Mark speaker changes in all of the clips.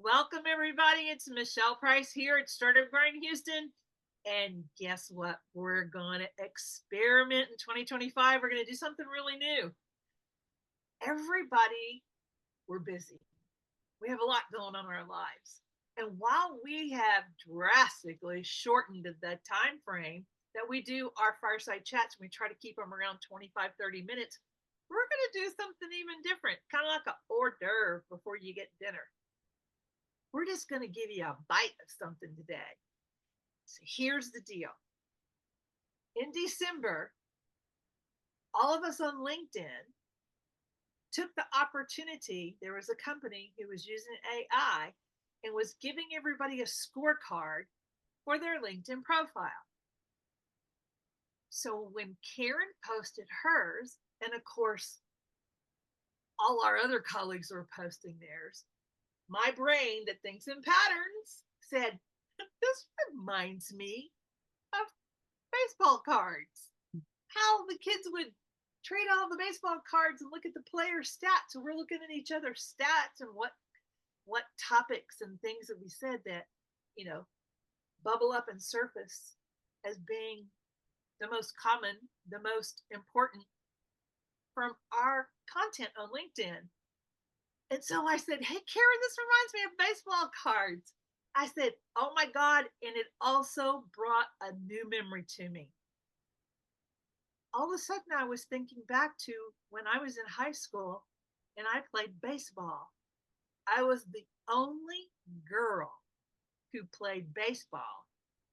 Speaker 1: Welcome, everybody. It's Michelle Price here at Startup Grind Houston. And guess what? We're going to experiment in 2025. We're going to do something really new. Everybody, we're busy. We have a lot going on in our lives. And while we have drastically shortened the time frame that we do our fireside chats, and we try to keep them around 25, 30 minutes, we're going to do something even different, kind of like an hors d'oeuvre before you get dinner. We're just going to give you a bite of something today. So here's the deal. In December, all of us on LinkedIn took the opportunity. There was a company who was using AI and was giving everybody a scorecard for their LinkedIn profile. So when Karen posted hers, and of course, all our other colleagues were posting theirs, my brain that thinks in patterns said, this reminds me of baseball cards. How the kids would trade all the baseball cards and look at the player stats. So we're looking at each other's stats and what topics and things that we said that, bubble up and surface as being the most common, the most important from our content on LinkedIn. And so I said, hey, Karen, this reminds me of baseball cards. I said, oh my God. And it also brought a new memory to me. All of a sudden, I was thinking back to when I was in high school and I played baseball. I was the only girl who played baseball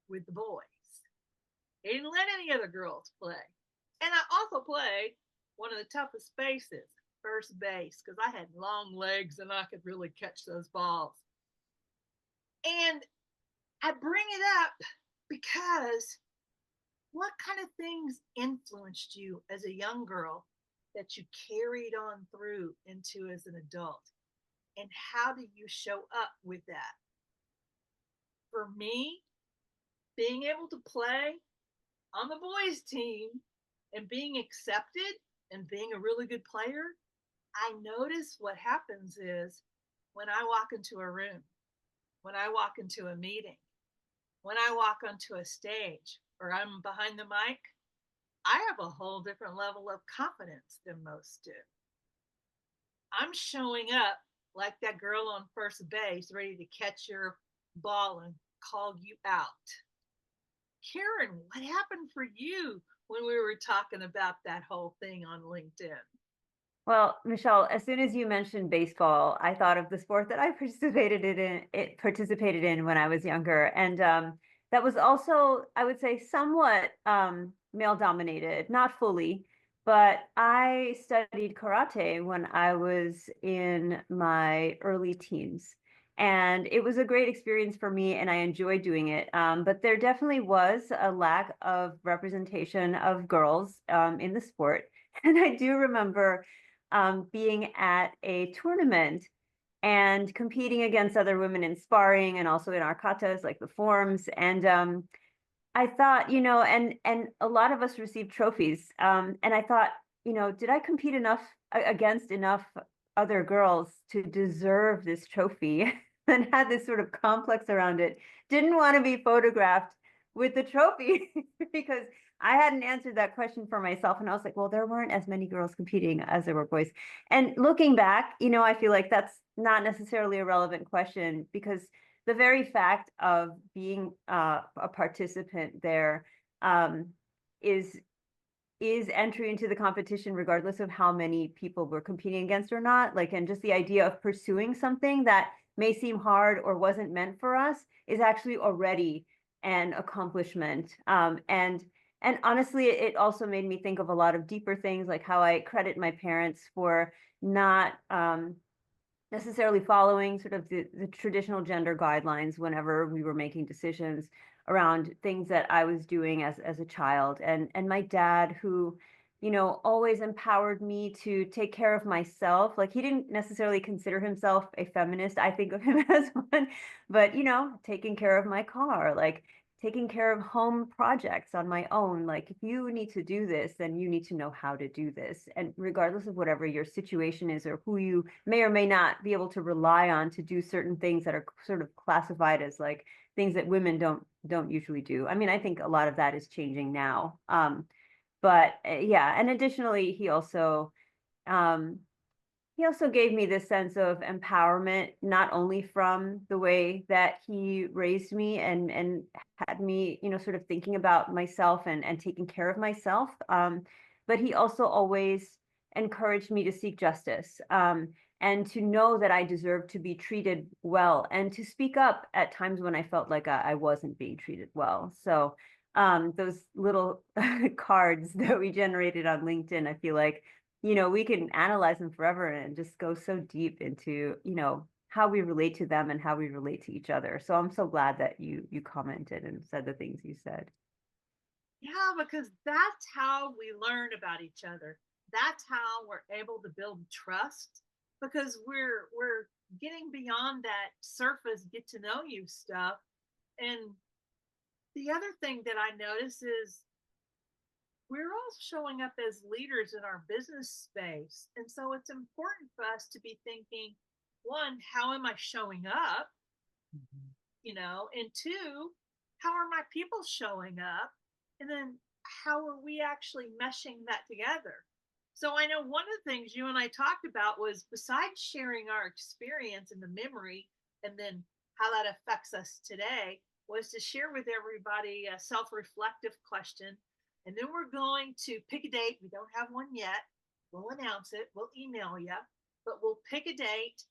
Speaker 1: with the boys. They didn't let any other girls play. And I also played one of the toughest spaces, first base, because I had long legs and I could really catch those balls. And I bring it up because what kind of things influenced you as a young girl that you carried on through into as an adult? And how do you show up with that? For me, being able to play on the boys' team and being accepted and being a really good player, I notice what happens is when I walk into a room, when I walk into a meeting, when I walk onto a stage or I'm behind the mic, I have a whole different level of confidence than most do. I'm showing up like that girl on first base, ready to catch your ball and call you out. Karen, what happened for you when we were talking about that whole thing on LinkedIn?
Speaker 2: Well, Michelle, as soon as you mentioned baseball, I thought of the sport that I participated in when I was younger, and that was also, I would say, somewhat male dominated, not fully, but I studied karate when I was in my early teens. And it was a great experience for me, and I enjoyed doing it. But there definitely was a lack of representation of girls in the sport. And I do remember being at a tournament and competing against other women in sparring and also in our katas, like the forms. And I thought, and a lot of us received trophies. And I thought, did I compete enough against enough other girls to deserve this trophy? And had this sort of complex around it. Didn't want to be photographed with the trophy because I hadn't answered that question for myself. And I was like, well, there weren't as many girls competing as there were boys. And looking back, I feel like that's not necessarily a relevant question because the very fact of being a participant there is entry into the competition regardless of how many people we're competing against or not. Like, and just the idea of pursuing something that may seem hard or wasn't meant for us is actually already an accomplishment. And honestly, it also made me think of a lot of deeper things, like how I credit my parents for not necessarily following sort of the traditional gender guidelines whenever we were making decisions around things that I was doing as a child. And my dad, who, always empowered me to take care of myself. Like, he didn't necessarily consider himself a feminist. I think of him as one, but, taking care of my car, like taking care of home projects on my own. Like, if you need to do this, then you need to know how to do this. And regardless of whatever your situation is or who you may or may not be able to rely on to do certain things that are sort of classified as like things that women don't usually do. I mean, I think a lot of that is changing now. But yeah, and additionally, um, he also gave me this sense of empowerment, not only from the way that he raised me and had me, sort of thinking about myself and taking care of myself, but he also always encouraged me to seek justice, and to know that I deserve to be treated well and to speak up at times when I felt like I wasn't being treated well. So those little cards that we generated on LinkedIn, I feel like we can analyze them forever and just go so deep into, how we relate to them and how we relate to each other. So I'm so glad that you commented and said the things you said.
Speaker 1: Yeah, because that's how we learn about each other. That's how we're able to build trust, because we're getting beyond that surface get to know you stuff. And the other thing that I notice is we're all showing up as leaders in our business space. And so it's important for us to be thinking, one, how am I showing up?
Speaker 2: Mhm.
Speaker 1: And two, how are my people showing up? And then how are we actually meshing that together? So I know one of the things you and I talked about was, besides sharing our experience and the memory and then how that affects us today, was to share with everybody a self-reflective question. And then we're going to pick a date. We don't have one yet. We'll announce it. We'll email you, but we'll pick a date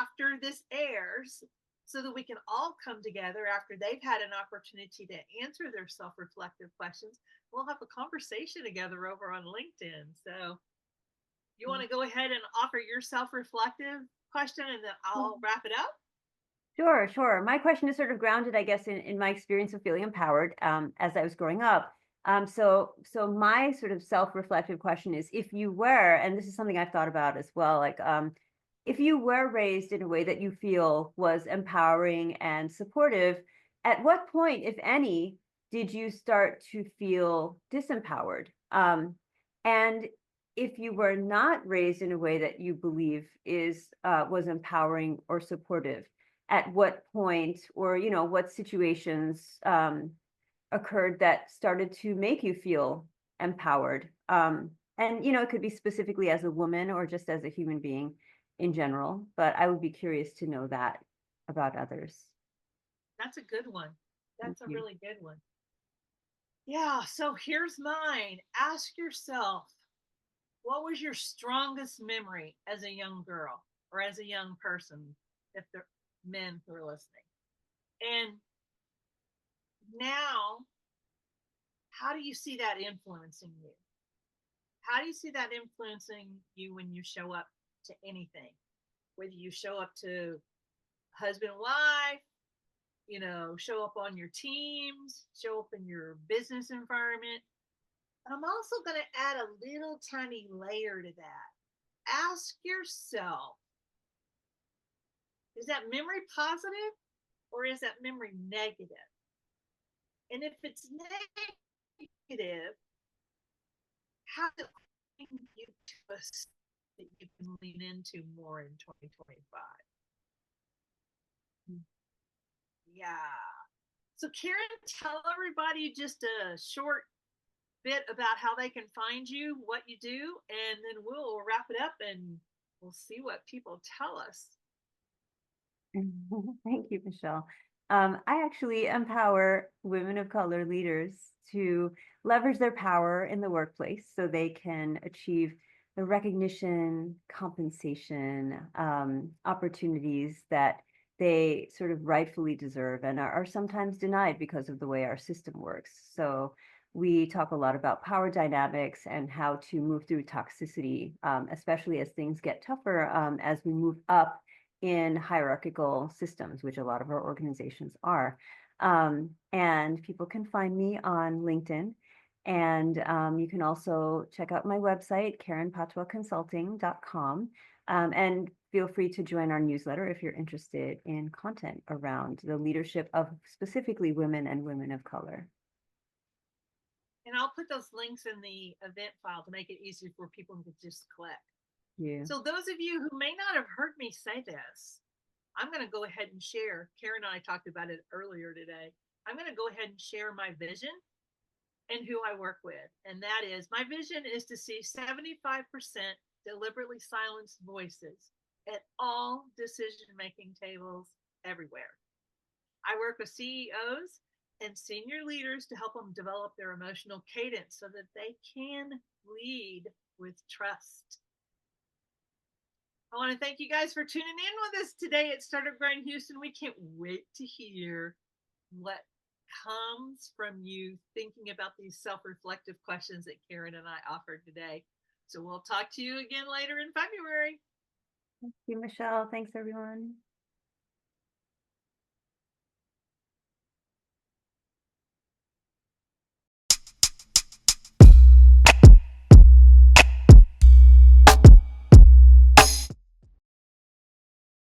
Speaker 1: after this airs so that we can all come together after they've had an opportunity to answer their self-reflective questions. We'll have a conversation together over on LinkedIn. So you want to go ahead and offer your self-reflective question, and then I'll wrap it up?
Speaker 2: Sure, sure. My question is sort of grounded, I guess, in my experience of feeling empowered, as I was growing up. So my sort of self-reflective question is, if you were, and this is something I've thought about as well, like, if you were raised in a way that you feel was empowering and supportive, at what point, if any, did you start to feel disempowered? And if you were not raised in a way that you believe was empowering or supportive, at what point, or what situations occurred that started to make you feel empowered, and it could be specifically as a woman or just as a human being in general, but I would be curious to know that about others.
Speaker 1: That's a good one.
Speaker 2: Thank
Speaker 1: That's a
Speaker 2: you.
Speaker 1: really good one. Yeah, so here's mine. Ask yourself, what was your strongest memory as a young girl or as a young person, if they're men who are listening? And now, how do you see that influencing you? How do you see that influencing you when you show up to anything? Whether you show up to husband and wife, show up on your teams, show up in your business environment. And I'm also going to add a little tiny layer to that. Ask yourself, is that memory positive or is that memory negative? And if it's negative, how does it bring you to a state that you can lean into more in 2025? Yeah. So, Karen, tell everybody just a short bit about how they can find you, what you do, and then we'll wrap it up and we'll see what people tell us.
Speaker 2: Thank you, Michelle. I actually empower women of color leaders to leverage their power in the workplace so they can achieve the recognition, compensation, opportunities that they sort of rightfully deserve and are sometimes denied because of the way our system works. So we talk a lot about power dynamics and how to move through toxicity, especially as things get tougher, as we move up in hierarchical systems, which a lot of our organizations are. And people can find me on LinkedIn. And you can also check out my website, karenpatwaconsulting.com, and feel free to join our newsletter if you're interested in content around the leadership of specifically women and women of color.
Speaker 1: And I'll put those links in the event file to make it easier for people to just click.
Speaker 2: Yeah.
Speaker 1: So those of you who may not have heard me say this, I'm going to go ahead and share. Karen and I talked about it earlier today. I'm going to go ahead and share my vision and who I work with. And that is, my vision is to see 75% deliberately silenced voices at all decision-making tables everywhere. I work with CEOs and senior leaders to help them develop their emotional cadence so that they can lead with trust. I want to thank you guys for tuning in with us today at Startup Grind Houston. We can't wait to hear what comes from you thinking about these self-reflective questions that Karen and I offered today. So we'll talk to you again later in February.
Speaker 2: Thank you, Michelle. Thanks, everyone.